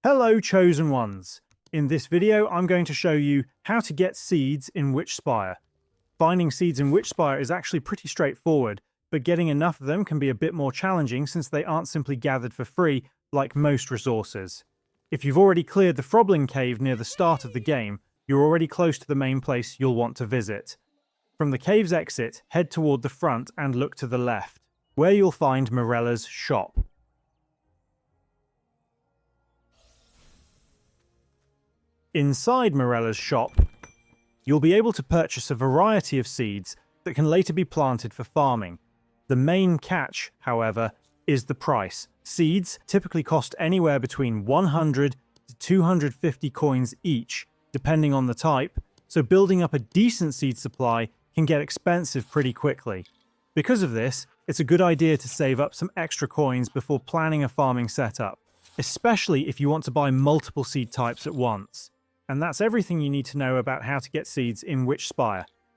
Hello, Chosen Ones! In this video, I'm going to show you how to get seeds in Witchspire. Finding seeds in Witchspire is actually pretty straightforward, but getting enough of them can be a bit more challenging since they aren't simply gathered for free like most resources. If you've already cleared the Froblin Cave near the start of the game, you're already close to the main place you'll want to visit. From the cave's exit, head toward the front and look to the left, where you'll find Morella's shop. Inside Morella's shop, you'll be able to purchase a variety of seeds that can later be planted for farming. The main catch, however, is the price. Seeds typically cost anywhere between 100 to 250 coins each, depending on the type, so building up a decent seed supply can get expensive pretty quickly. Because of this, it's a good idea to save up some extra coins before planning a farming setup, especially if you want to buy multiple seed types at once. And that's everything you need to know about how to get seeds in Witchspire.